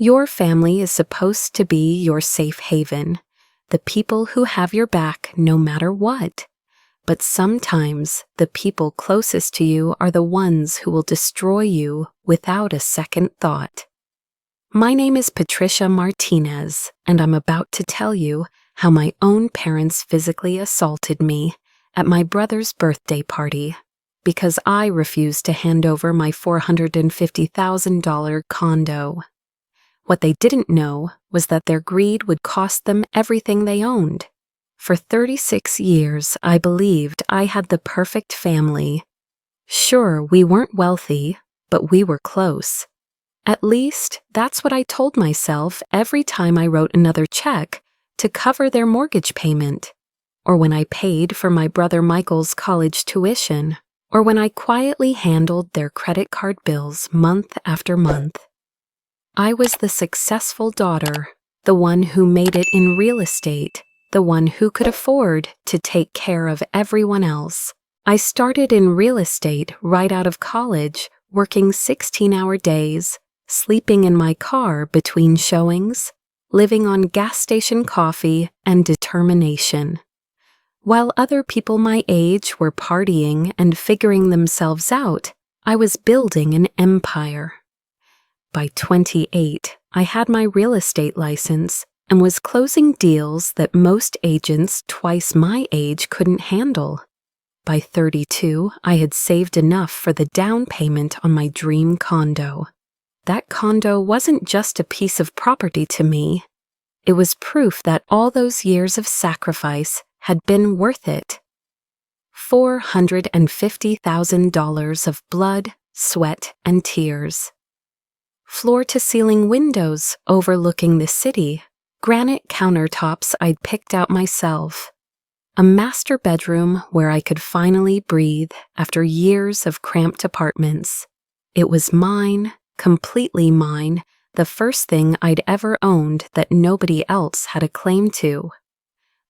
Your family is supposed to be your safe haven, the people who have your back no matter what. But sometimes the people closest to you are the ones who will destroy you without a second thought. My name is Patricia Martinez, and I'm about to tell you how my own parents physically assaulted me at my brother's birthday party because I refused to hand over my $450,000 condo. What they didn't know was that their greed would cost them everything they owned. For 36 years, I believed I had the perfect family. Sure, we weren't wealthy, but we were close. At least, that's what I told myself every time I wrote another check to cover their mortgage payment, or when I paid for my brother Michael's college tuition, or when I quietly handled their credit card bills month after month. I was the successful daughter, the one who made it in real estate, the one who could afford to take care of everyone else. I started in real estate right out of college, working 16-hour days, sleeping in my car between showings, living on gas station coffee and determination. While other people my age were partying and figuring themselves out, I was building an empire. By 28, I had my real estate license and was closing deals that most agents twice my age couldn't handle. By 32, I had saved enough for the down payment on my dream condo. That condo wasn't just a piece of property to me. It was proof that all those years of sacrifice had been worth it. $450,000 of blood, sweat, and tears. Floor-to-ceiling windows overlooking the city, granite countertops I'd picked out myself. A master bedroom where I could finally breathe after years of cramped apartments. It was mine, completely mine, the first thing I'd ever owned that nobody else had a claim to.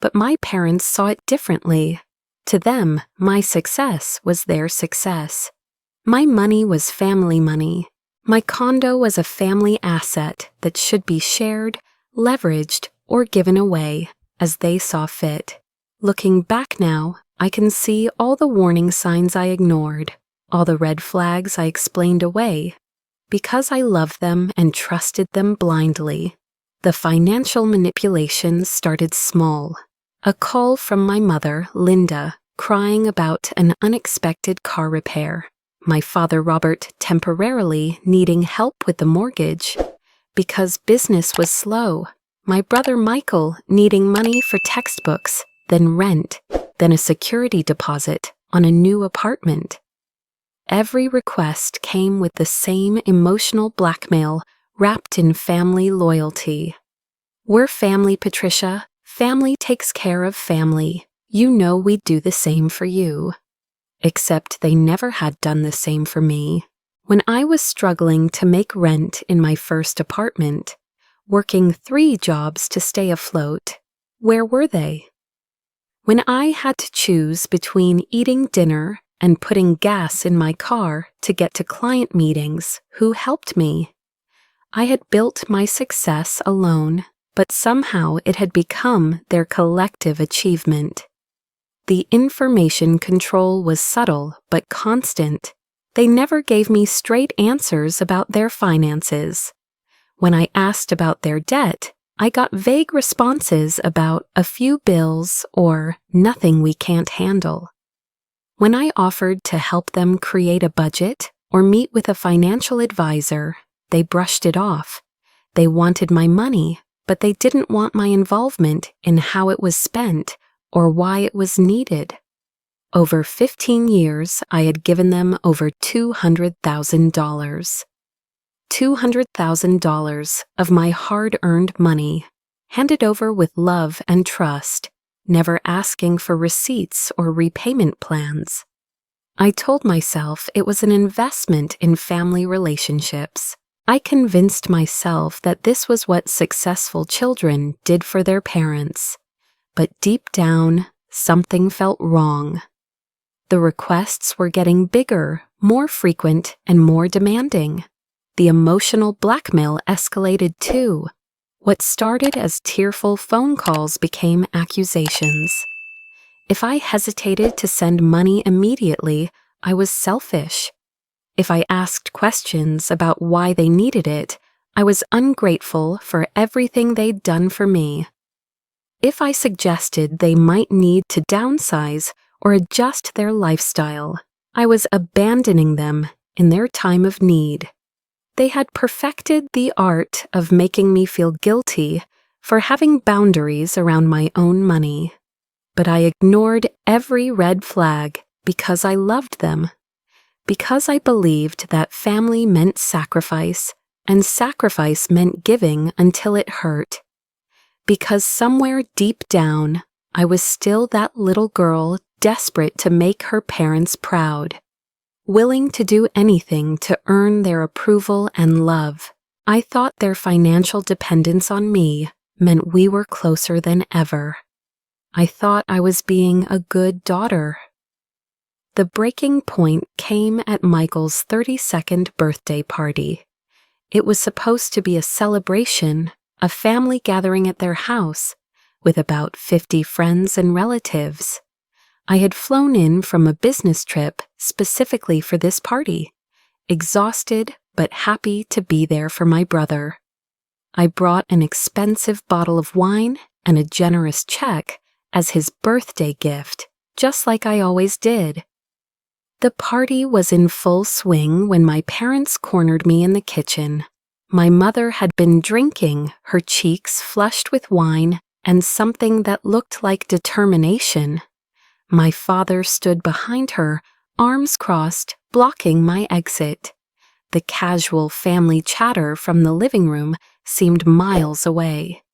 But my parents saw it differently. To them, my success was their success. My money was family money. My condo was a family asset that should be shared, leveraged, or given away as they saw fit. Looking back now, I can see all the warning signs I ignored, all the red flags I explained away. Because I loved them and trusted them blindly, the financial manipulations started small. A call from my mother, Linda, crying about an unexpected car repair. My father, Robert, temporarily needing help with the mortgage because business was slow. My brother, Michael, needing money for textbooks, then rent, then a security deposit on a new apartment. Every request came with the same emotional blackmail wrapped in family loyalty. We're family, Patricia. Family takes care of family. You know we'd do the same for you. Except they never had done the same for me. When I was struggling to make rent in my first apartment, working 3 jobs to stay afloat, where were they? When I had to choose between eating dinner and putting gas in my car to get to client meetings, who helped me? I had built my success alone, but somehow it had become their collective achievement. The information control was subtle but constant. They never gave me straight answers about their finances. When I asked about their debt, I got vague responses about a few bills or nothing we can't handle. When I offered to help them create a budget or meet with a financial advisor, they brushed it off. They wanted my money, but they didn't want my involvement in how it was spent or why it was needed. Over 15 years, I had given them over $200,000. $200,000 of my hard-earned money, handed over with love and trust, never asking for receipts or repayment plans. I told myself it was an investment in family relationships. I convinced myself that this was what successful children did for their parents. But deep down, something felt wrong. The requests were getting bigger, more frequent, and more demanding. the emotional blackmail escalated too. What started as tearful phone calls became accusations. If I hesitated to send money immediately, I was selfish. If I asked questions about why they needed it, I was ungrateful for everything they'd done for me. If I suggested they might need to downsize or adjust their lifestyle, I was abandoning them in their time of need. They had perfected the art of making me feel guilty for having boundaries around my own money. But I ignored every red flag because I loved them, because I believed that family meant sacrifice, and sacrifice meant giving until it hurt. Because somewhere deep down, I was still that little girl desperate to make her parents proud, willing to do anything to earn their approval and love. I thought their financial dependence on me meant we were closer than ever. I thought I was being a good daughter. The breaking point came at Michael's 32nd birthday party. It was supposed to be a celebration, a family gathering at their house, with about 50 friends and relatives. I had flown in from a business trip specifically for this party, exhausted but happy to be there for my brother. I brought an expensive bottle of wine and a generous check as his birthday gift, just like I always did. The party was in full swing when my parents cornered me in the kitchen. My mother had been drinking, her cheeks flushed with wine and something that looked like determination. My father stood behind her, arms crossed, blocking my exit. The casual family chatter from the living room seemed miles away.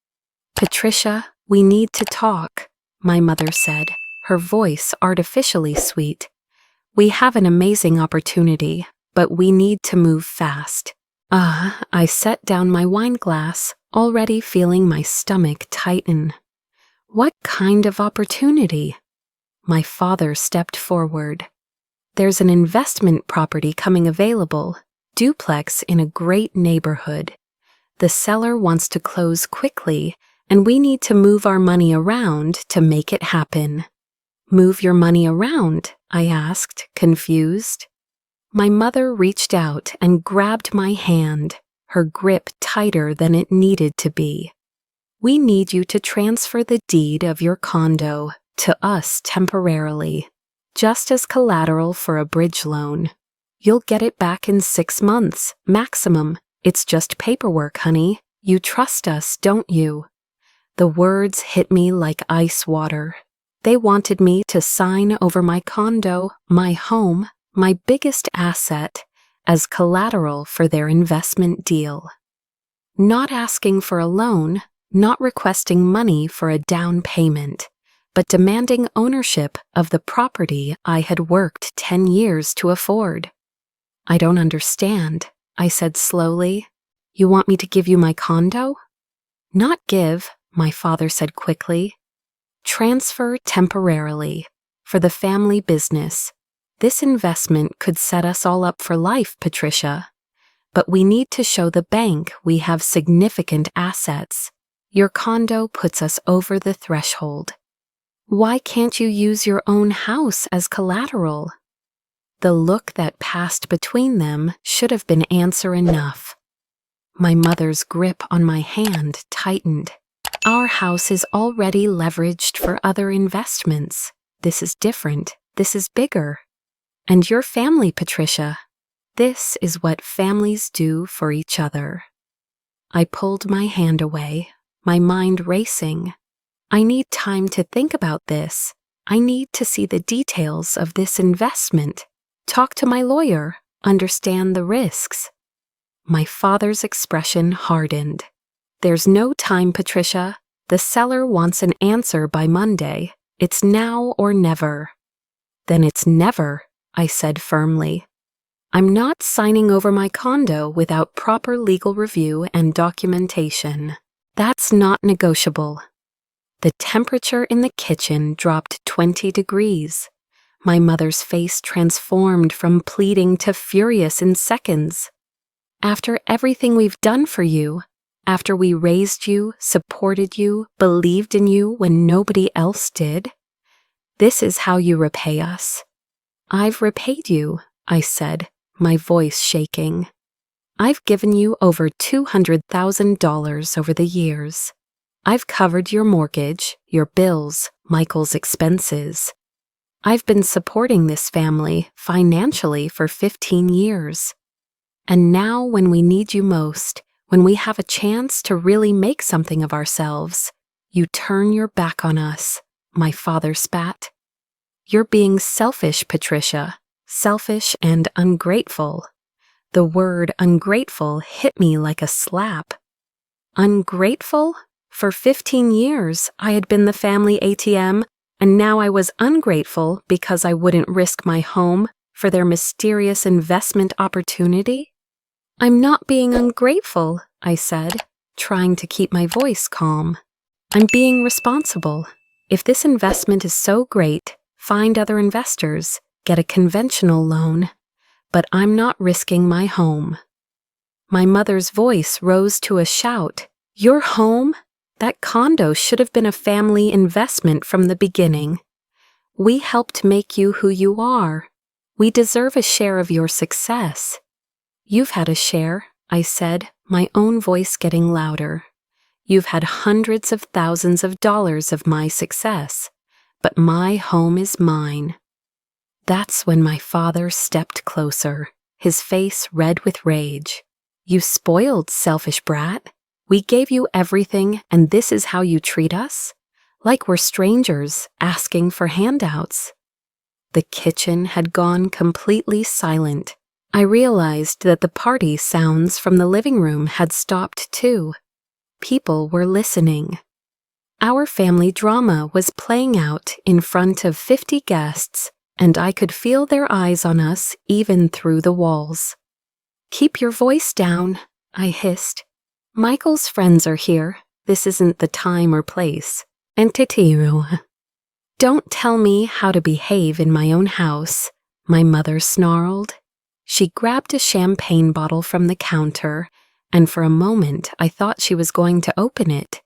"Patricia, we need to talk," my mother said, her voice artificially sweet. "We have an amazing opportunity, but we need to move fast." I set down my wine glass, already feeling my stomach tighten. What kind of opportunity? My father stepped forward. "There's an investment property coming available, duplex in a great neighborhood. The seller wants to close quickly, and we need to move our money around to make it happen." "Move your money around?" I asked, confused. My mother reached out and grabbed my hand, her grip tighter than it needed to be. "We need you to transfer the deed of your condo to us temporarily, just as collateral for a bridge loan. You'll get it back in 6 months, maximum. It's just paperwork, honey. You trust us, don't you?" The words hit me like ice water. They wanted me to sign over my condo, my home, my biggest asset, as collateral for their investment deal. Not asking for a loan, not requesting money for a down payment, but demanding ownership of the property I had worked 10 years to afford. "I don't understand," I said slowly. "You want me to give you my condo?" "Not give," my father said quickly. "Transfer temporarily, for the family business. This investment could set us all up for life, Patricia. But we need to show the bank we have significant assets. Your condo puts us over the threshold. Why can't you use your own house as collateral?" The look that passed between them should have been answer enough. My mother's grip on my hand tightened. "Our house is already leveraged for other investments. This is different. This is bigger. And your family, Patricia. This is what families do for each other." I pulled my hand away, my mind racing. I need time to think about this. I need to see the details of this investment, talk to my lawyer, understand the risks. My father's expression hardened. "There's no time, Patricia. The seller wants an answer by Monday. It's now or never." "Then it's never," I said firmly. "I'm not signing over my condo without proper legal review and documentation. That's not negotiable." The temperature in the kitchen dropped 20 degrees. My mother's face transformed from pleading to furious in seconds. After everything we've done for you, after we raised you, supported you, believed in you when nobody else did, this is how you repay us." "I've repaid you," I said, my voice shaking. "I've given you over $200,000 over the years. I've covered your mortgage, your bills, Michael's expenses. I've been supporting this family financially for 15 years. And now when we need you most, when we have a chance to really make something of ourselves, you turn your back on us," my father spat. "You're being selfish, Patricia, selfish and ungrateful." The word ungrateful hit me like a slap. Ungrateful? For 15 years, I had been the family ATM, and now I was ungrateful because I wouldn't risk my home for their mysterious investment opportunity? "I'm not being ungrateful," I said, trying to keep my voice calm. "I'm being responsible. If this investment is so great, find other investors, get a conventional loan. But I'm not risking my home." My mother's voice rose to a shout. "Your home? That condo should have been a family investment from the beginning. We helped make you who you are. We deserve a share of your success." "You've had a share," I said, my own voice getting louder. "You've had hundreds of thousands of dollars of my success, but my home is mine." That's when my father stepped closer, his face red with rage. "You spoiled, selfish brat. We gave you everything, and this is how you treat us? Like we're strangers, asking for handouts." The kitchen had gone completely silent. I realized that the party sounds from the living room had stopped too. People were listening. Our family drama was playing out in front of 50 guests, and I could feel their eyes on us even through the walls. "Keep your voice down," I hissed. "Michael's friends are here. This isn't the time or place." "Entitiru." "Don't tell me how to behave in my own house," my mother snarled. She grabbed a champagne bottle from the counter, and for a moment I thought she was going to open it.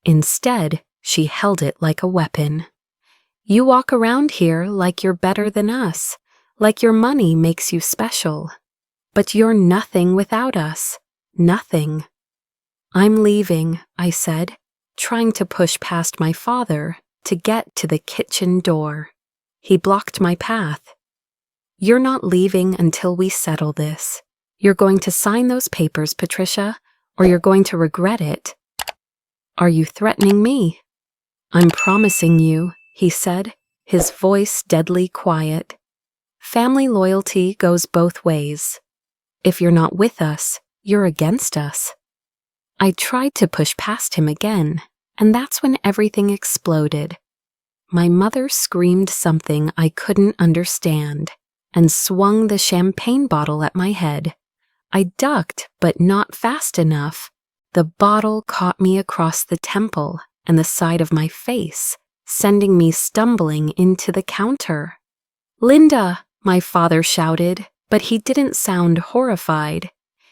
Instead, she held it like a weapon. "You walk around here like you're better than us, like your money makes you special. But you're nothing without us. Nothing." "I'm leaving," I said, trying to push past my father to get to the kitchen door. He blocked my path. "You're not leaving until we settle this. You're going to sign those papers, Patricia, or you're going to regret it." "Are you threatening me?" "I'm promising you," he said, his voice deadly quiet. "Family loyalty goes both ways. If you're not with us, you're against us." I tried to push past him again, and that's when everything exploded. My mother screamed something I couldn't understand and swung the champagne bottle at my head. I ducked, but not fast enough. The bottle caught me across the temple and the side of my face, sending me stumbling into the counter. "Linda!" my father shouted, but he didn't sound horrified.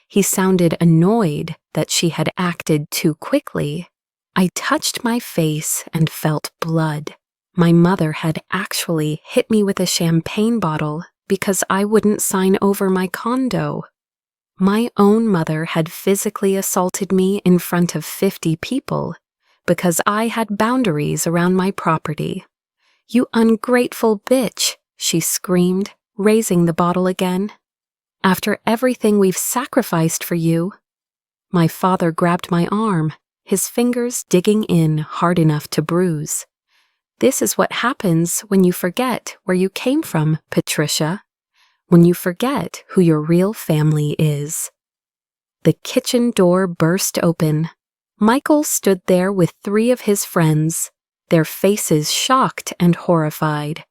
He sounded annoyed that she had acted too quickly. I touched my face and felt blood. My mother had actually hit me with a champagne bottle because I wouldn't sign over my condo. My own mother had physically assaulted me in front of 50 people because I had boundaries around my property. "You ungrateful bitch," she screamed, raising the bottle again. "After everything we've sacrificed for you." My father grabbed my arm, his fingers digging in hard enough to bruise. "This is what happens when you forget where you came from, Patricia. When you forget who your real family is." The kitchen door burst open. Michael stood there with 3 of his friends, their faces shocked and horrified.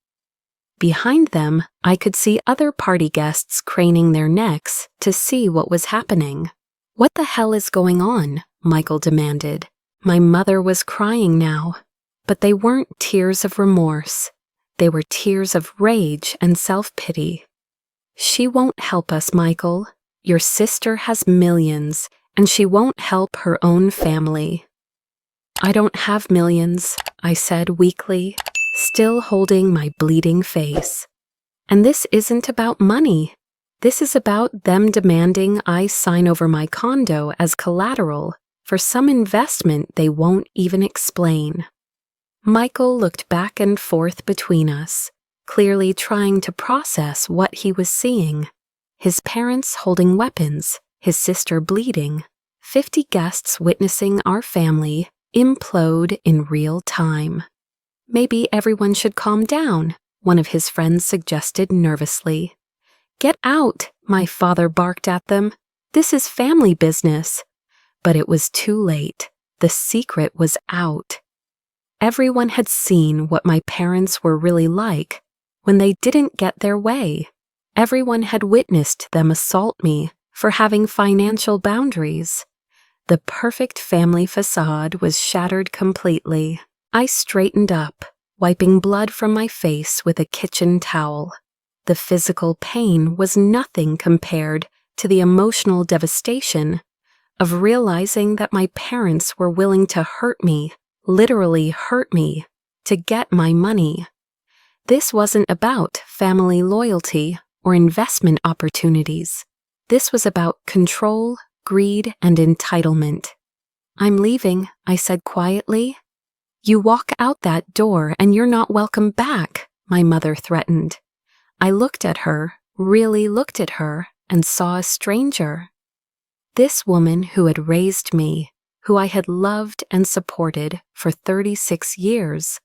Behind them, I could see other party guests craning their necks to see what was happening. "What the hell is going on?" Michael demanded. My mother was crying now, but they weren't tears of remorse. They were tears of rage and self-pity. "She won't help us, Michael. Your sister has millions, and she won't help her own family." "I don't have millions," I said weakly, still holding my bleeding face. "And this isn't about money. This is about them demanding I sign over my condo as collateral for some investment they won't even explain." Michael looked back and forth between us, clearly trying to process what he was seeing. His parents holding weapons, his sister bleeding, 50 guests witnessing our family implode in real time. "Maybe everyone should calm down," one of his friends suggested nervously. "Get out," my father barked at them. "This is family business." But it was too late. The secret was out. Everyone had seen what my parents were really like when they didn't get their way. Everyone had witnessed them assault me for having financial boundaries. The perfect family facade was shattered completely. I straightened up, wiping blood from my face with a kitchen towel. The physical pain was nothing compared to the emotional devastation of realizing that my parents were willing to hurt me, literally hurt me, to get my money. This wasn't about family loyalty or investment opportunities. This was about control, greed, and entitlement. "I'm leaving," I said quietly. "You walk out that door and you're not welcome back," my mother threatened. I looked at her, really looked at her, and saw a stranger. This woman who had raised me, who I had loved and supported for 36 years,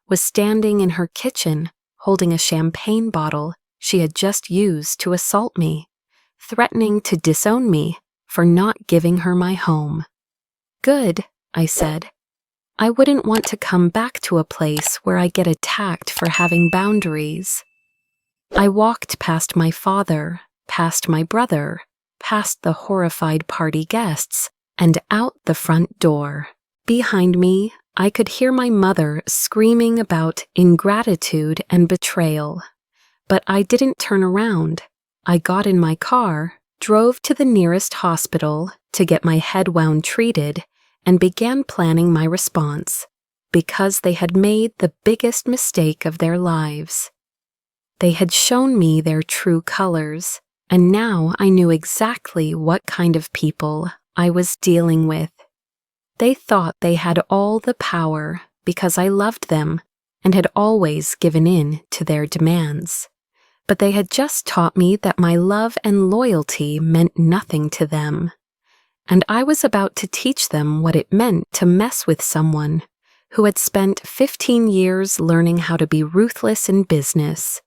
was standing in her kitchen holding a champagne bottle she had just used to assault me, threatening to disown me for not giving her my home. "Good," I said. "I wouldn't want to come back to a place where I get attacked for having boundaries." I walked past my father, past my brother, past the horrified party guests, and out the front door. Behind me, I could hear my mother screaming about ingratitude and betrayal. But I didn't turn around. I got in my car, drove to the nearest hospital to get my head wound treated, and began planning my response, because they had made the biggest mistake of their lives. They had shown me their true colors, and now I knew exactly what kind of people I was dealing with. They thought they had all the power because I loved them and had always given in to their demands. But they had just taught me that my love and loyalty meant nothing to them. And I was about to teach them what it meant to mess with someone who had spent 15 years learning how to be ruthless in business.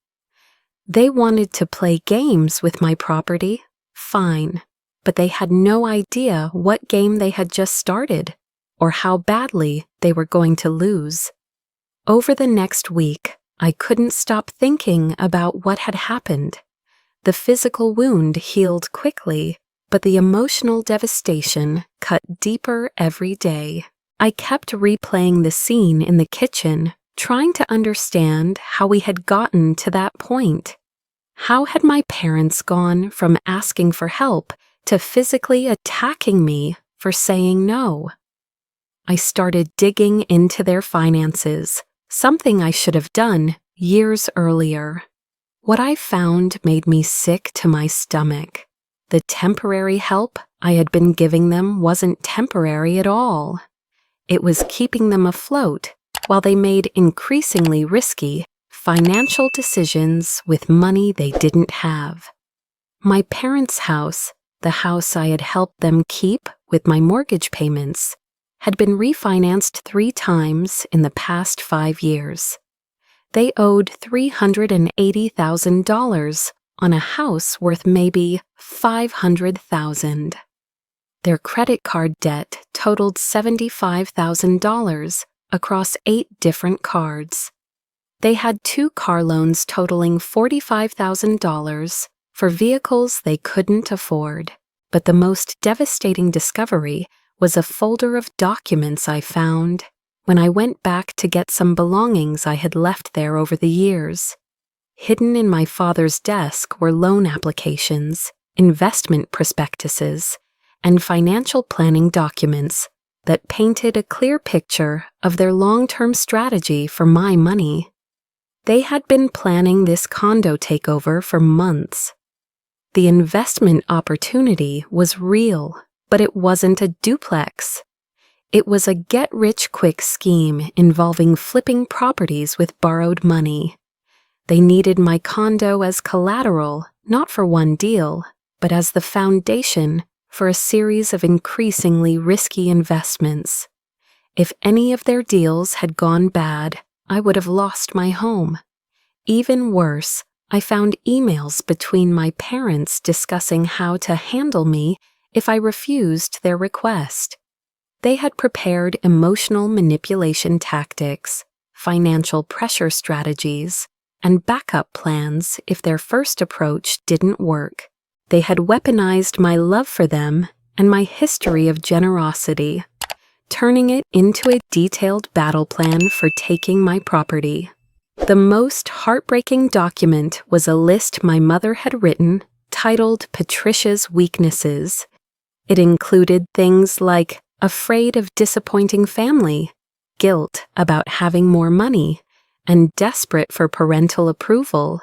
They wanted to play games with my property, fine, but they had no idea what game they had just started or how badly they were going to lose. Over the next week, I couldn't stop thinking about what had happened. The physical wound healed quickly, but the emotional devastation cut deeper every day. I kept replaying the scene in the kitchen, trying to understand how we had gotten to that point. How had my parents gone from asking for help to physically attacking me for saying no? I started digging into their finances, something I should have done years earlier. What I found made me sick to my stomach. The temporary help I had been giving them wasn't temporary at all. It was keeping them afloat while they made increasingly risky financial decisions with money they didn't have. My parents' house, the house I had helped them keep with my mortgage payments, had been refinanced 3 times in the past 5 years. They owed $380,000 on a house worth maybe $500,000. Their credit card debt totaled $75,000 across 8 different cards. They had 2 car loans totaling $45,000 for vehicles they couldn't afford. But the most devastating discovery was a folder of documents I found when I went back to get some belongings I had left there over the years. Hidden in my father's desk were loan applications, investment prospectuses, and financial planning documents that painted a clear picture of their long-term strategy for my money. They had been planning this condo takeover for months. The investment opportunity was real, but it wasn't a duplex. It was a get-rich-quick scheme involving flipping properties with borrowed money. They needed my condo as collateral, not for one deal, but as the foundation for a series of increasingly risky investments. If any of their deals had gone bad, I would have lost my home. Even worse, I found emails between my parents discussing how to handle me if I refused their request. They had prepared emotional manipulation tactics, financial pressure strategies, and backup plans if their first approach didn't work. They had weaponized my love for them and my history of generosity, turning it into a detailed battle plan for taking my property. The most heartbreaking document was a list my mother had written titled Patricia's Weaknesses. It included things like afraid of disappointing family, guilt about having more money, and desperate for parental approval.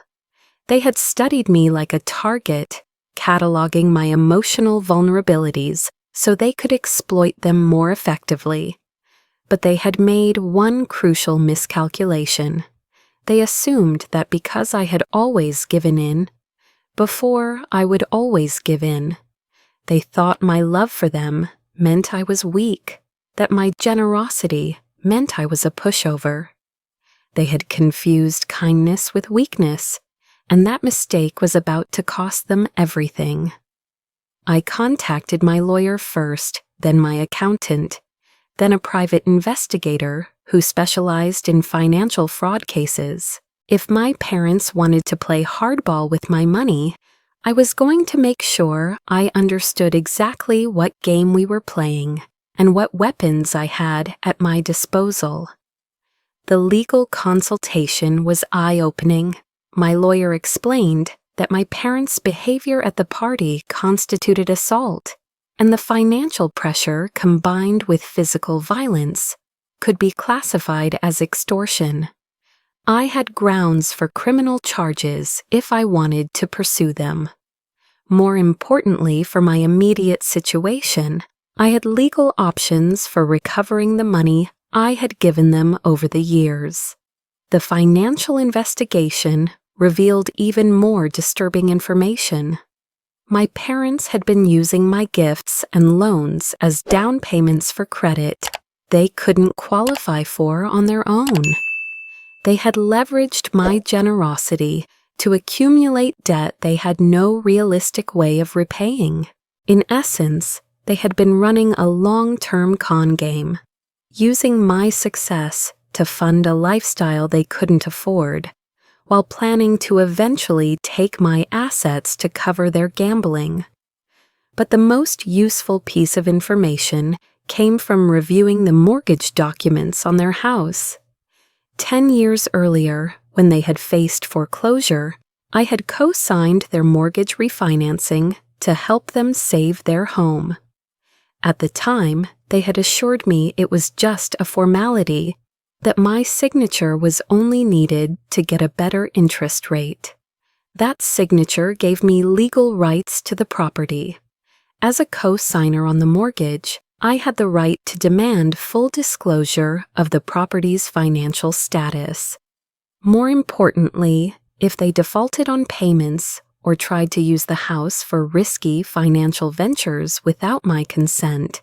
They had studied me like a target, cataloging my emotional vulnerabilities so they could exploit them more effectively. But they had made one crucial miscalculation. They assumed that because I had always given in, before I would always give in. They thought my love for them meant I was weak, that my generosity meant I was a pushover. They had confused kindness with weakness, and that mistake was about to cost them everything. I contacted my lawyer first, then my accountant, then a private investigator who specialized in financial fraud cases. If my parents wanted to play hardball with my money, I was going to make sure I understood exactly what game we were playing and what weapons I had at my disposal. The legal consultation was eye-opening. My lawyer explained that my parents' behavior at the party constituted assault, and the financial pressure combined with physical violence could be classified as extortion. I had grounds for criminal charges if I wanted to pursue them. More importantly for my immediate situation, I had legal options for recovering the money I had given them over the years. The financial investigation revealed even more disturbing information. My parents had been using my gifts and loans as down payments for credit they couldn't qualify for on their own. They had leveraged my generosity to accumulate debt they had no realistic way of repaying. In essence, they had been running a long-term con game, using my success to fund a lifestyle they couldn't afford, while planning to eventually take my assets to cover their gambling. But the most useful piece of information came from reviewing the mortgage documents on their house. 10 years earlier, when they had faced foreclosure, I had co-signed their mortgage refinancing to help them save their home. At the time, they had assured me it was just a formality, that my signature was only needed to get a better interest rate. That signature gave me legal rights to the property. As a co-signer on the mortgage, I had the right to demand full disclosure of the property's financial status. More importantly, if they defaulted on payments or tried to use the house for risky financial ventures without my consent,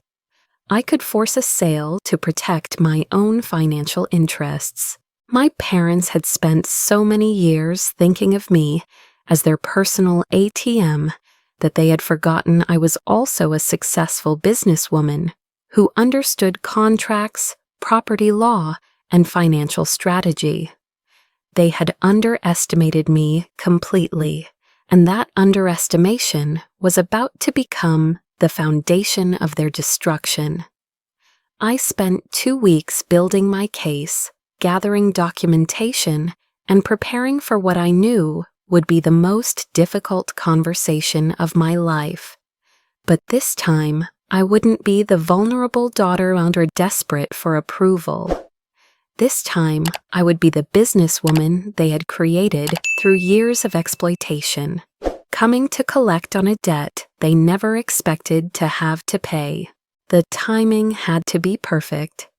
I could force a sale to protect my own financial interests. My parents had spent so many years thinking of me as their personal ATM that they had forgotten I was also a successful businesswoman who understood contracts, property law, and financial strategy. They had underestimated me completely, and that underestimation was about to become the foundation of their destruction. I spent 2 weeks building my case, gathering documentation, and preparing for what I knew would be the most difficult conversation of my life. But this time, I wouldn't be the vulnerable daughter desperate for approval. This time, I would be the businesswoman they had created through years of exploitation, coming to collect on a debt they never expected to have to pay. The timing had to be perfect.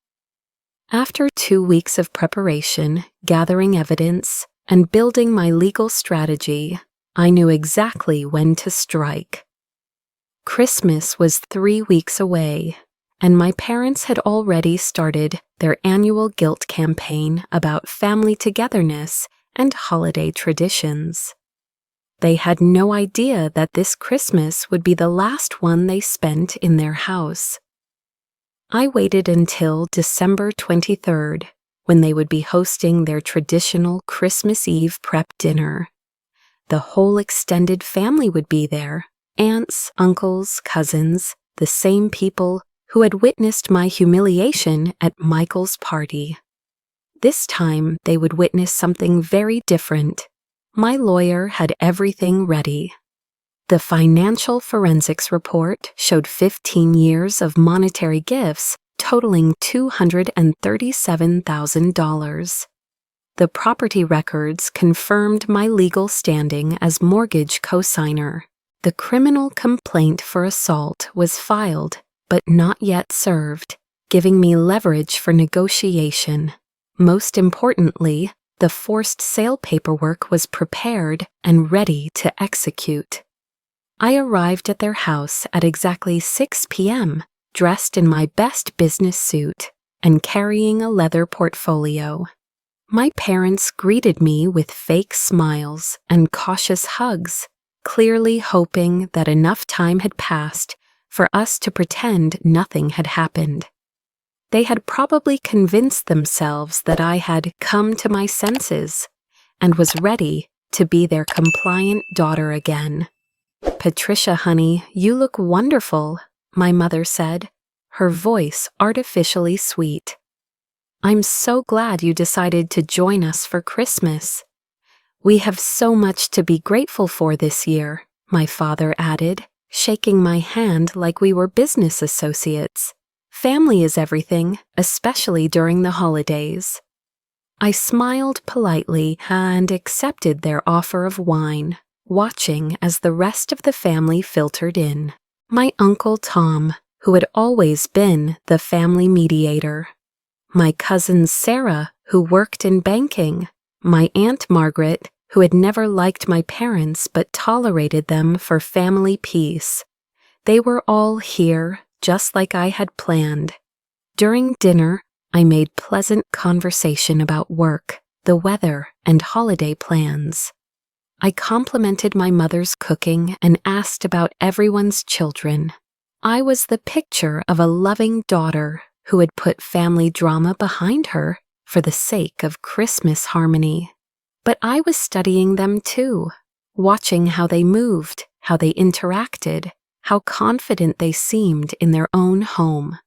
After 2 weeks of preparation, gathering evidence, and building my legal strategy, I knew exactly when to strike. Christmas was 3 weeks away, and my parents had already started their annual guilt campaign about family togetherness and holiday traditions. They had no idea that this Christmas would be the last one they spent in their house. I waited until December 23rd, when they would be hosting their traditional Christmas Eve prep dinner. The whole extended family would be there, aunts, uncles, cousins, the same people who had witnessed my humiliation at Michael's party. This time, they would witness something very different. My lawyer had everything ready. The financial forensics report showed 15 years of monetary gifts totaling $237,000. The property records confirmed my legal standing as mortgage cosigner. The criminal complaint for assault was filed, but not yet served, giving me leverage for negotiation. Most importantly, the forced sale paperwork was prepared and ready to execute. I arrived at their house at exactly 6 p.m., dressed in my best business suit and carrying a leather portfolio. My parents greeted me with fake smiles and cautious hugs, clearly hoping that enough time had passed for us to pretend nothing had happened. They had probably convinced themselves that I had come to my senses and was ready to be their compliant daughter again. "Patricia, honey, you look wonderful," my mother said, her voice artificially sweet. "I'm so glad you decided to join us for Christmas. We have so much to be grateful for this year," my father added, shaking my hand like we were business associates. "Family is everything, especially during the holidays." I smiled politely and accepted their offer of wine, watching as the rest of the family filtered in. My Uncle Tom, who had always been the family mediator. My cousin Sarah, who worked in banking. My Aunt Margaret, who had never liked my parents but tolerated them for family peace. They were all here, just like I had planned. During dinner, I made pleasant conversation about work, the weather, and holiday plans. I complimented my mother's cooking and asked about everyone's children. I was the picture of a loving daughter who had put family drama behind her for the sake of Christmas harmony. But I was studying them too, watching how they moved, how they interacted, how confident they seemed in their own home.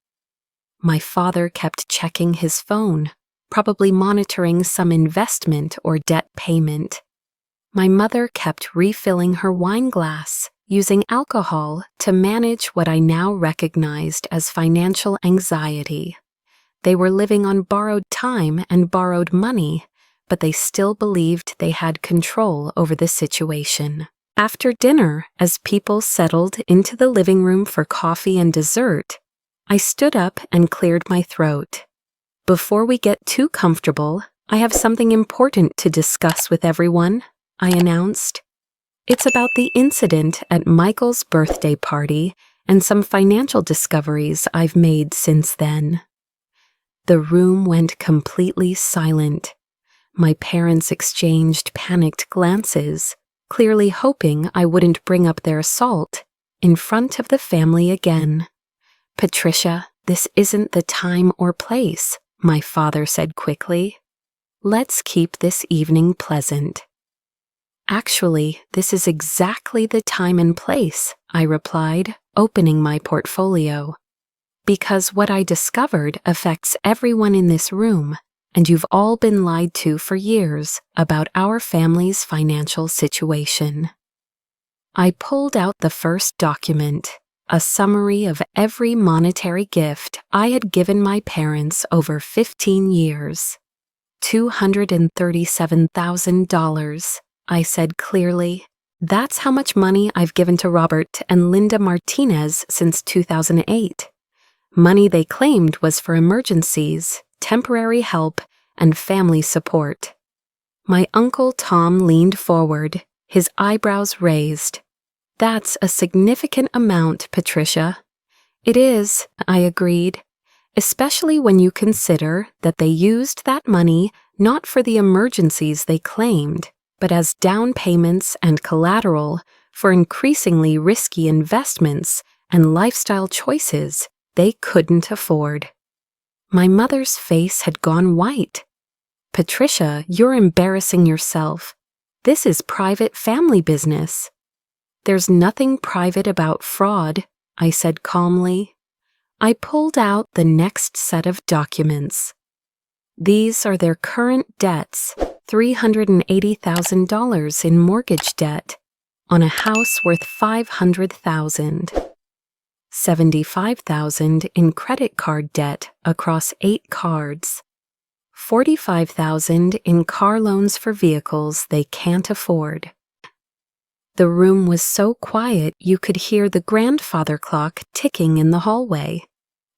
My father kept checking his phone, probably monitoring some investment or debt payment. My mother kept refilling her wine glass, using alcohol to manage what I now recognized as financial anxiety. They were living on borrowed time and borrowed money, but they still believed they had control over the situation. After dinner, as people settled into the living room for coffee and dessert, I stood up and cleared my throat. "Before we get too comfortable, I have something important to discuss with everyone," I announced. "It's about the incident at Michael's birthday party and some financial discoveries I've made since then." The room went completely silent. My parents exchanged panicked glances, clearly hoping I wouldn't bring up their assault in front of the family again. "Patricia, this isn't the time or place," my father said quickly. "Let's keep this evening pleasant." "Actually, this is exactly the time and place," I replied, opening my portfolio. "Because what I discovered affects everyone in this room, and you've all been lied to for years about our family's financial situation." I pulled out the first document, a summary of every monetary gift I had given my parents over 15 years. $237,000, I said clearly. "That's how much money I've given to Robert and Linda Martinez since 2008. Money they claimed was for emergencies, temporary help, and family support." My Uncle Tom leaned forward, his eyebrows raised. "That's a significant amount, Patricia." "It is," I agreed, "especially when you consider that they used that money not for the emergencies they claimed, but as down payments and collateral for increasingly risky investments and lifestyle choices they couldn't afford." My mother's face had gone white. "Patricia, you're embarrassing yourself. This is private family business." "There's nothing private about fraud," I said calmly. I pulled out the next set of documents. "These are their current debts, $380,000 in mortgage debt on a house worth $500,000, $75,000 in credit card debt across 8 cards, $45,000 in car loans for vehicles they can't afford." The room was so quiet you could hear the grandfather clock ticking in the hallway.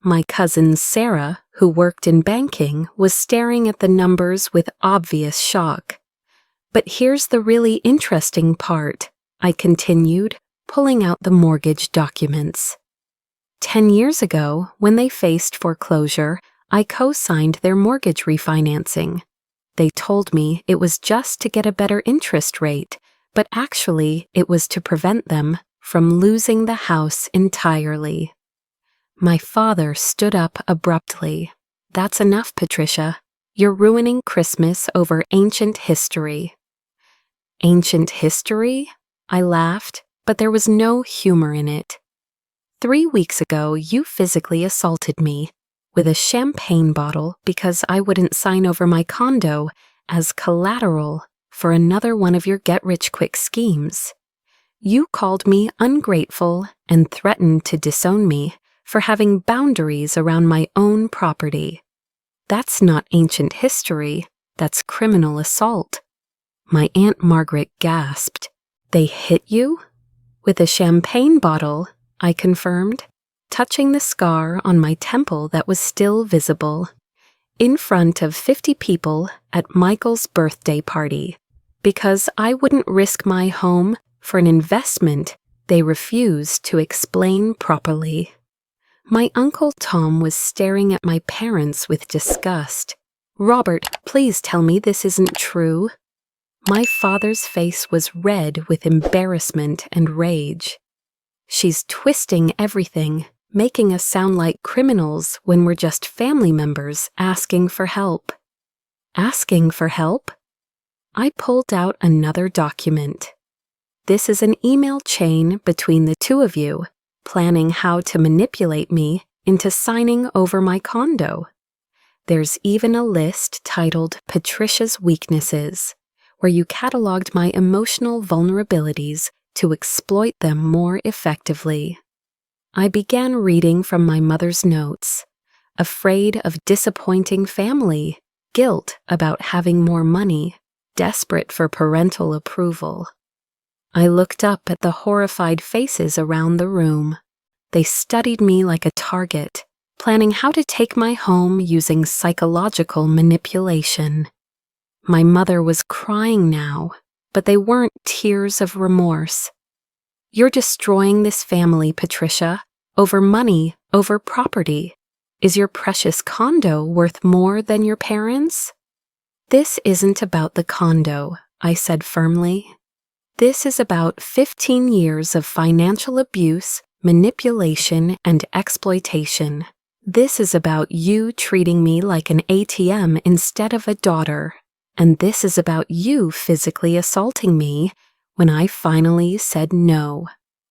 My cousin Sarah, who worked in banking, was staring at the numbers with obvious shock. "But here's the really interesting part," I continued, pulling out the mortgage documents. 10 years ago, when they faced foreclosure, I co-signed their mortgage refinancing. They told me it was just to get a better interest rate, but actually it was to prevent them from losing the house entirely. My father stood up abruptly. "That's enough, Patricia. You're ruining Christmas over ancient history." "Ancient history?" I laughed, but there was no humor in it. 3 weeks ago, you physically assaulted me with a champagne bottle because I wouldn't sign over my condo as collateral for another one of your get-rich-quick schemes. You called me ungrateful and threatened to disown me for having boundaries around my own property. That's not ancient history, that's criminal assault. My Aunt Margaret gasped. "They hit you?" "With a champagne bottle," I confirmed, touching the scar on my temple that was still visible, in front of 50 people at Michael's birthday party, because I wouldn't risk my home for an investment they refused to explain properly. My Uncle Tom was staring at my parents with disgust. "Robert, please tell me this isn't true." My father's face was red with embarrassment and rage. "She's twisting everything, making us sound like criminals when we're just family members asking for help." "Asking for help?" I pulled out another document. "This is an email chain between the two of you, planning how to manipulate me into signing over my condo. There's even a list titled Patricia's Weaknesses, where you cataloged my emotional vulnerabilities to exploit them more effectively." I began reading from my mother's notes, afraid of disappointing family, guilt about having more money, desperate for parental approval. I looked up at the horrified faces around the room. They studied me like a target, planning how to take my home using psychological manipulation. My mother was crying now, but they weren't tears of remorse. "You're destroying this family, Patricia, over money, over property. Is your precious condo worth more than your parents?" "This isn't about the condo," I said firmly. "This is about 15 years of financial abuse, manipulation, and exploitation. This is about you treating me like an ATM instead of a daughter. And this is about you physically assaulting me when I finally said no."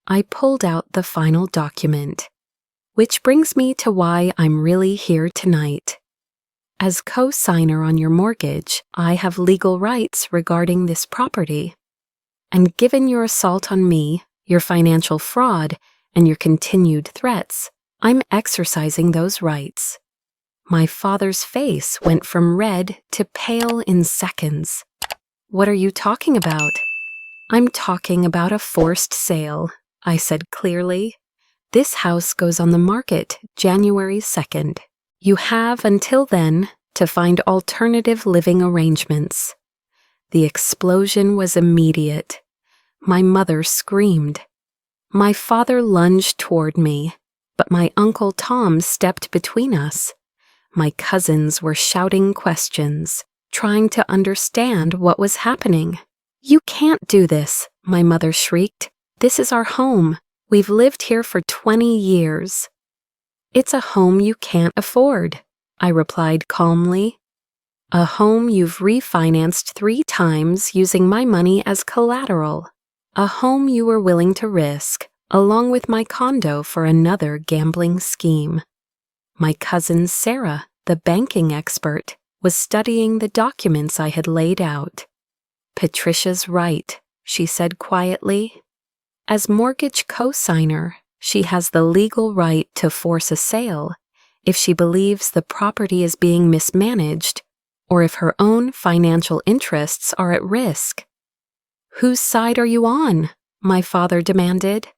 I pulled out the final document. "Which brings me to why I'm really here tonight. As co-signer on your mortgage, I have legal rights regarding this property. And given your assault on me, your financial fraud, and your continued threats, I'm exercising those rights." My father's face went from red to pale in seconds. "What are you talking about?" "I'm talking about a forced sale," I said clearly. "This house goes on the market January 2nd. You have until then to find alternative living arrangements." The explosion was immediate. My mother screamed. My father lunged toward me, but my Uncle Tom stepped between us. My cousins were shouting questions, trying to understand what was happening. "You can't do this," my mother shrieked. "This is our home. We've lived here for 20 years. "It's a home you can't afford," I replied calmly. "A home you've refinanced 3 times using my money as collateral. A home you were willing to risk, along with my condo for another gambling scheme." My cousin Sarah, the banking expert, was studying the documents I had laid out. "Patricia's right," she said quietly. "As mortgage co-signer, she has the legal right to force a sale if she believes the property is being mismanaged or if her own financial interests are at risk." "Whose side are you on?" my father demanded.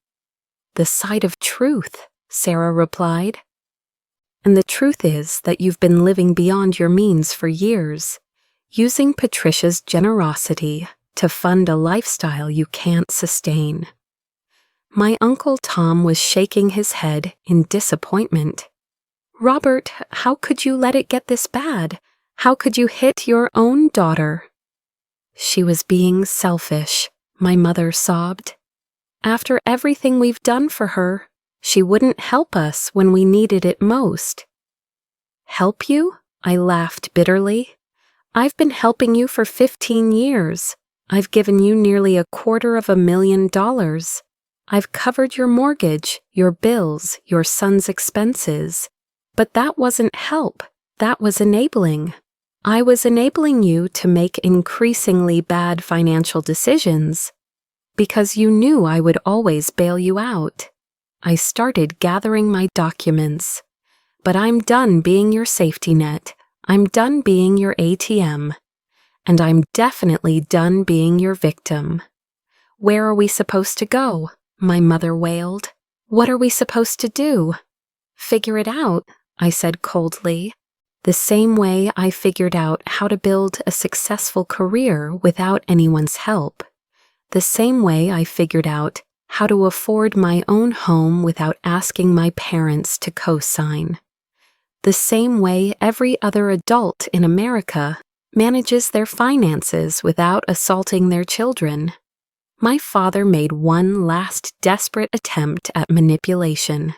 "The side of truth," Sarah replied. "And the truth is that you've been living beyond your means for years, using Patricia's generosity to fund a lifestyle you can't sustain." My Uncle Tom was shaking his head in disappointment. "Robert, how could you let it get this bad? How could you hit your own daughter?" "She was being selfish," my mother sobbed. "After everything we've done for her, she wouldn't help us when we needed it most." "Help you?" I laughed bitterly. "I've been helping you for 15 years. I've given you nearly $250,000. I've covered your mortgage, your bills, your son's expenses. But that wasn't help. That was enabling. I was enabling you to make increasingly bad financial decisions because you knew I would always bail you out. I started gathering my documents. But I'm done being your safety net. I'm done being your ATM. And I'm definitely done being your victim." "Where are we supposed to go?" my mother wailed. "What are we supposed to do?" "Figure it out," I said coldly. "The same way I figured out how to build a successful career without anyone's help. The same way I figured out how to afford my own home without asking my parents to co-sign. The same way every other adult in America manages their finances without assaulting their children." My father made one last desperate attempt at manipulation.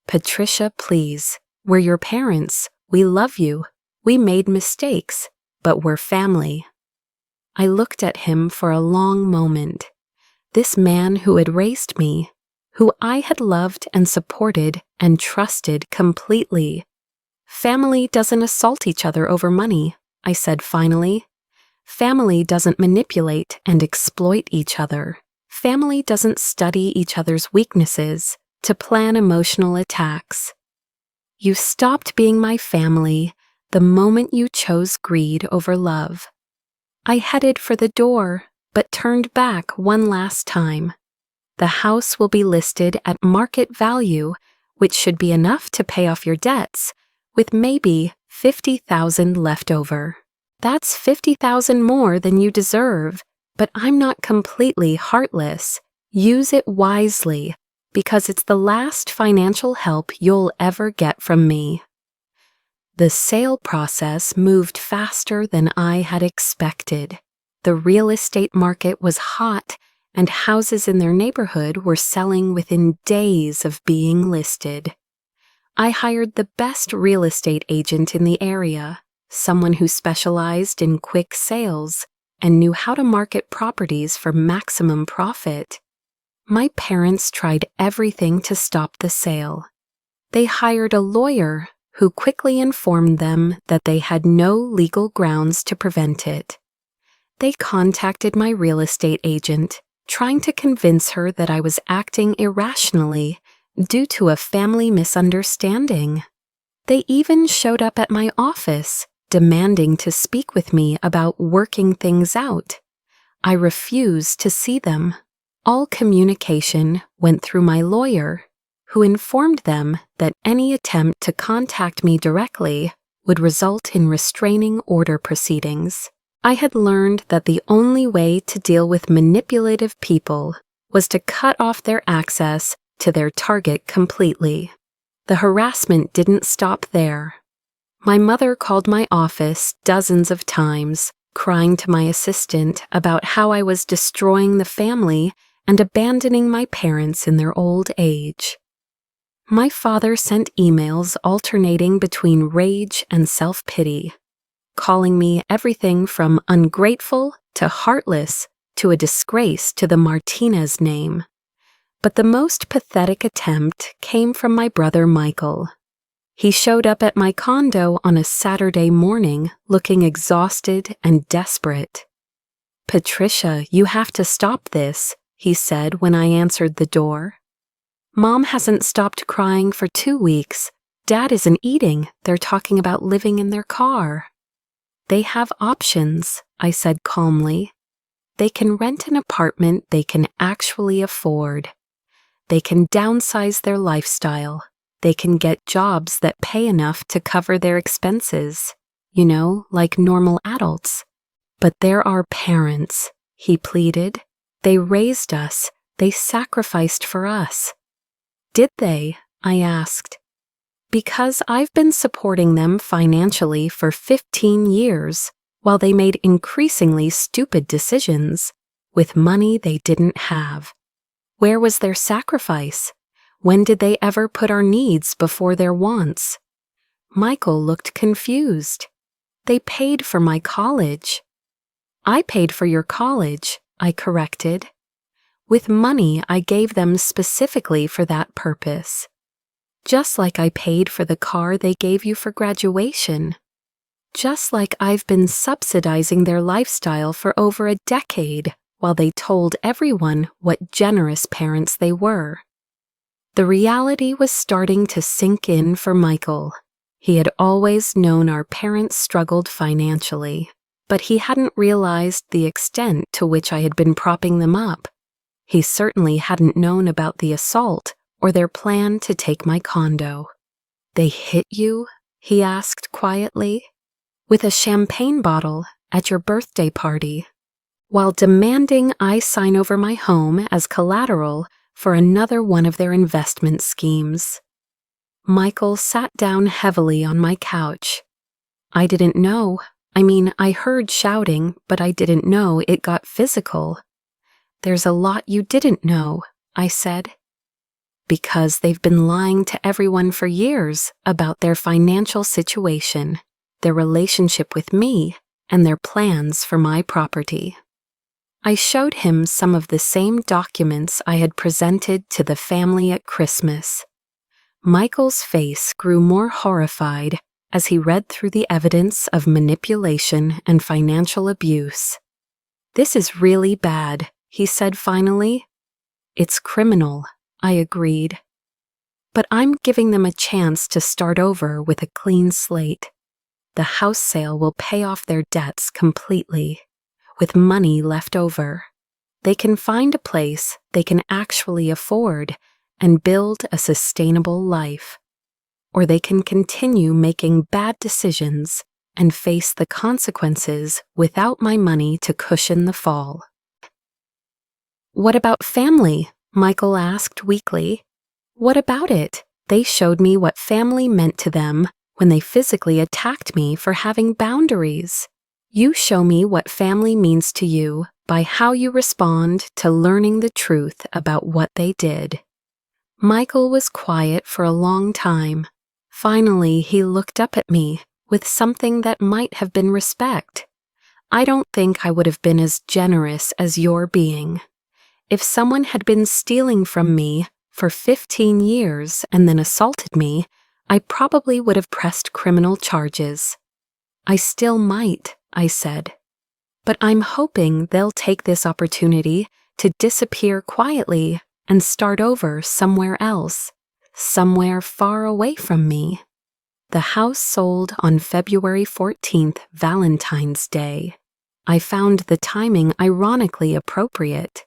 "Patricia, please. We're your parents. We love you. We made mistakes, but we're family." I looked at him for a long moment. This man who had raised me, who I had loved and supported and trusted completely. "Family doesn't assault each other over money," I said finally. "Family doesn't manipulate and exploit each other. Family doesn't study each other's weaknesses to plan emotional attacks. You stopped being my family the moment you chose greed over love." I headed for the door, but turned back one last time. "The house will be listed at market value, which should be enough to pay off your debts, with maybe $50,000 left over. That's $50,000 more than you deserve, but I'm not completely heartless. Use it wisely, because it's the last financial help you'll ever get from me." The sale process moved faster than I had expected. The real estate market was hot, and houses in their neighborhood were selling within days of being listed. I hired the best real estate agent in the area, someone who specialized in quick sales and knew how to market properties for maximum profit. My parents tried everything to stop the sale. They hired a lawyer who quickly informed them that they had no legal grounds to prevent it. They contacted my real estate agent, trying to convince her that I was acting irrationally due to a family misunderstanding. They even showed up at my office, demanding to speak with me about working things out. I refused to see them. All communication went through my lawyer, who informed them that any attempt to contact me directly would result in restraining order proceedings. I had learned that the only way to deal with manipulative people was to cut off their access to their target completely. The harassment didn't stop there. My mother called my office dozens of times, crying to my assistant about how I was destroying the family and abandoning my parents in their old age. My father sent emails alternating between rage and self-pity, calling me everything from ungrateful to heartless to a disgrace to the Martinez name. But the most pathetic attempt came from my brother Michael. He showed up at my condo on a Saturday morning looking exhausted and desperate. "Patricia, you have to stop this," he said when I answered the door. "Mom hasn't stopped crying for 2 weeks. Dad isn't eating. They're talking about living in their car." "They have options," I said calmly. "They can rent an apartment they can actually afford. They can downsize their lifestyle. They can get jobs that pay enough to cover their expenses, like normal adults. But they're our parents," he pleaded. "They raised us. They sacrificed for us." "Did they?" I asked. "Because I've been supporting them financially for 15 years, while they made increasingly stupid decisions with money they didn't have. Where was their sacrifice? When did they ever put our needs before their wants?" Michael looked confused. "They paid for my college." "I paid for your college," I corrected. "With money I gave them specifically for that purpose. Just like I paid for the car they gave you for graduation. Just like I've been subsidizing their lifestyle for over a decade while they told everyone what generous parents they were." The reality was starting to sink in for Michael. He had always known our parents struggled financially, but he hadn't realized the extent to which I had been propping them up. He certainly hadn't known about the assault or their plan to take my condo. "They hit you?" he asked quietly. "With a champagne bottle at your birthday party, while demanding I sign over my home as collateral for another one of their investment schemes." Michael sat down heavily on my couch. "I didn't know. I heard shouting, but I didn't know it got physical." "There's a lot you didn't know," I said. "Because they've been lying to everyone for years about their financial situation, their relationship with me, and their plans for my property." I showed him some of the same documents I had presented to the family at Christmas. Michael's face grew more horrified as he read through the evidence of manipulation and financial abuse. "This is really bad," he said finally. "It's criminal," I agreed. "But I'm giving them a chance to start over with a clean slate. The house sale will pay off their debts completely, with money left over. They can find a place they can actually afford and build a sustainable life. Or they can continue making bad decisions and face the consequences without my money to cushion the fall." "What about family?" Michael asked weakly. "What about it? They showed me what family meant to them when they physically attacked me for having boundaries. You show me what family means to you by how you respond to learning the truth about what they did." Michael was quiet for a long time. Finally, he looked up at me with something that might have been respect. "I don't think I would have been as generous as you're being. If someone had been stealing from me for 15 years and then assaulted me, I probably would have pressed criminal charges. I still might, I said. But I'm hoping they'll take this opportunity to disappear quietly and start over somewhere else, somewhere far away from me. The house sold on February 14th, Valentine's Day. I found the timing ironically appropriate.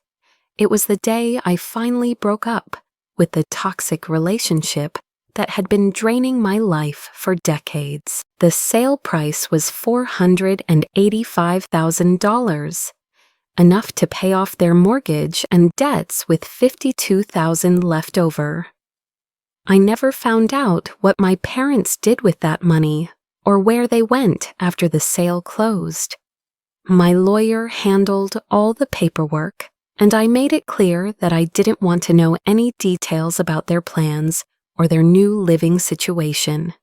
It was the day I finally broke up with the toxic relationship that had been draining my life for decades. The sale price was $485,000, enough to pay off their mortgage and debts with $52,000 left over. I never found out what my parents did with that money or where they went after the sale closed. My lawyer handled all the paperwork, and I made it clear that I didn't want to know any details about their plans or their new living situation.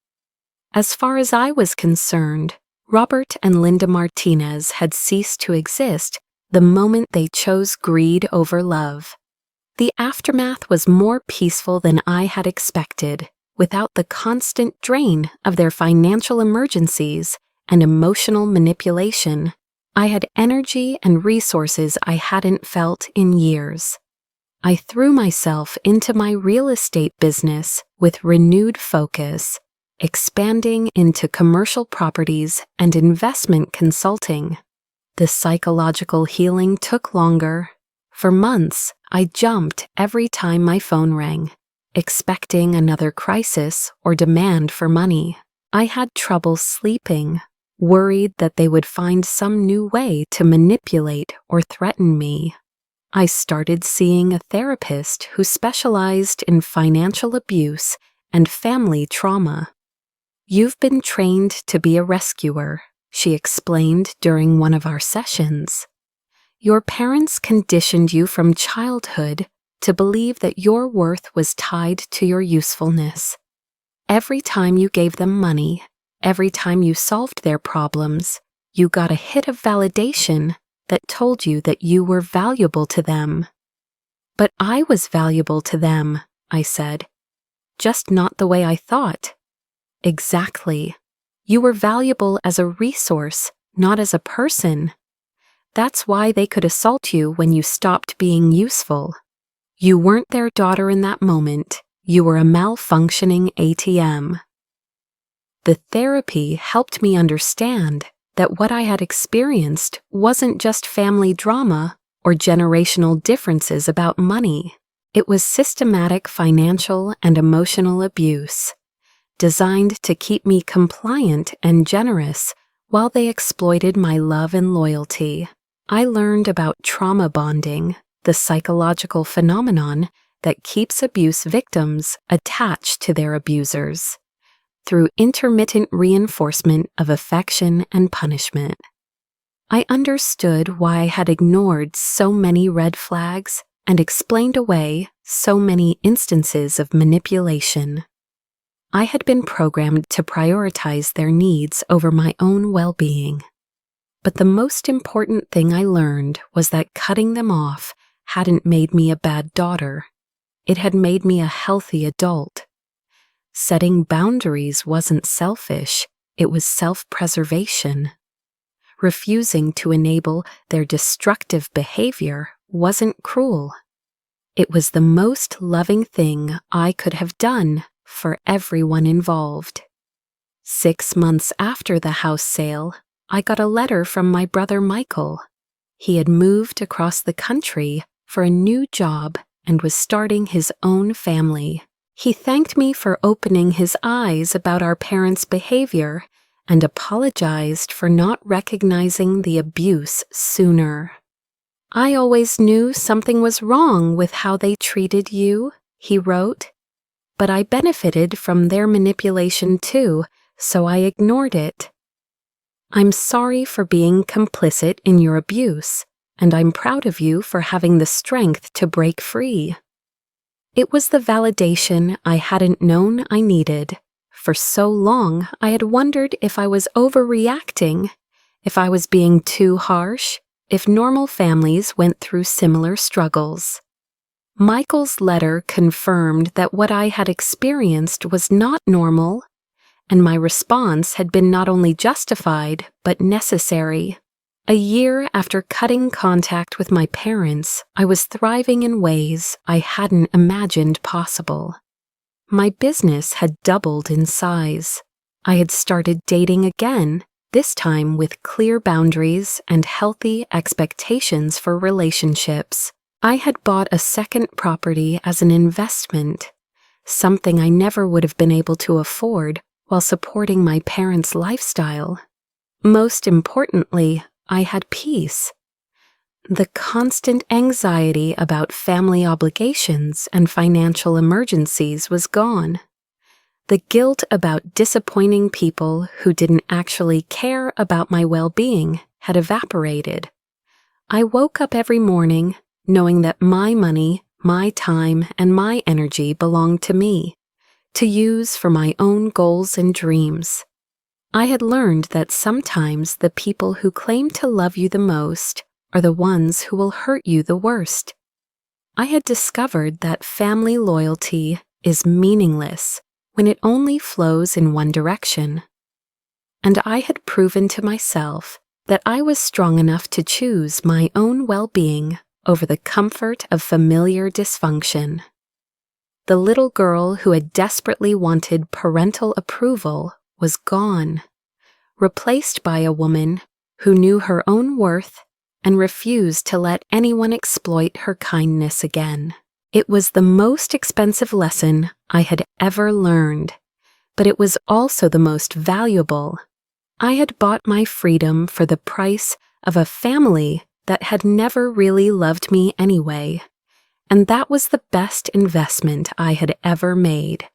As far as I was concerned, Robert and Linda Martinez had ceased to exist the moment they chose greed over love. The aftermath was more peaceful than I had expected, without the constant drain of their financial emergencies and emotional manipulation. I had energy and resources I hadn't felt in years. I threw myself into my real estate business with renewed focus, expanding into commercial properties and investment consulting. The psychological healing took longer. For months, I jumped every time my phone rang, expecting another crisis or demand for money. I had trouble sleeping, worried that they would find some new way to manipulate or threaten me. I started seeing a therapist who specialized in financial abuse and family trauma. "You've been trained to be a rescuer," she explained during one of our sessions. "Your parents conditioned you from childhood to believe that your worth was tied to your usefulness. Every time you gave them money, every time you solved their problems, you got a hit of validation that told you that you were valuable to them." "But I was valuable to them," I said. "Just not the way I thought." "Exactly. You were valuable as a resource, not as a person. That's why they could assault you when you stopped being useful. You weren't their daughter in that moment. You were a malfunctioning ATM." The therapy helped me understand that what I had experienced wasn't just family drama or generational differences about money. It was systematic financial and emotional abuse, designed to keep me compliant and generous while they exploited my love and loyalty. I learned about trauma bonding, the psychological phenomenon that keeps abuse victims attached to their abusers, through intermittent reinforcement of affection and punishment. I understood why I had ignored so many red flags and explained away so many instances of manipulation. I had been programmed to prioritize their needs over my own well-being. But the most important thing I learned was that cutting them off hadn't made me a bad daughter. It had made me a healthy adult. Setting boundaries wasn't selfish, it was self-preservation. Refusing to enable their destructive behavior wasn't cruel. It was the most loving thing I could have done for everyone involved. 6 months after the house sale, I got a letter from my brother Michael. He had moved across the country for a new job and was starting his own family. He thanked me for opening his eyes about our parents' behavior and apologized for not recognizing the abuse sooner. "I always knew something was wrong with how they treated you," he wrote, "but I benefited from their manipulation too, so I ignored it. I'm sorry for being complicit in your abuse, and I'm proud of you for having the strength to break free." It was the validation I hadn't known I needed. For so long, I had wondered if I was overreacting, if I was being too harsh, if normal families went through similar struggles. Michael's letter confirmed that what I had experienced was not normal, and my response had been not only justified, but necessary. A year after cutting contact with my parents, I was thriving in ways I hadn't imagined possible. My business had doubled in size. I had started dating again, this time with clear boundaries and healthy expectations for relationships. I had bought a second property as an investment, something I never would have been able to afford while supporting my parents' lifestyle. Most importantly, I had peace. The constant anxiety about family obligations and financial emergencies was gone. The guilt about disappointing people who didn't actually care about my well-being had evaporated. I woke up every morning knowing that my money, my time, and my energy belonged to me, to use for my own goals and dreams. I had learned that sometimes the people who claim to love you the most are the ones who will hurt you the worst. I had discovered that family loyalty is meaningless when it only flows in one direction. And I had proven to myself that I was strong enough to choose my own well-being over the comfort of familiar dysfunction. The little girl who had desperately wanted parental approval was gone, replaced by a woman who knew her own worth and refused to let anyone exploit her kindness again. It was the most expensive lesson I had ever learned, but it was also the most valuable. I had bought my freedom for the price of a family that had never really loved me anyway, and that was the best investment I had ever made.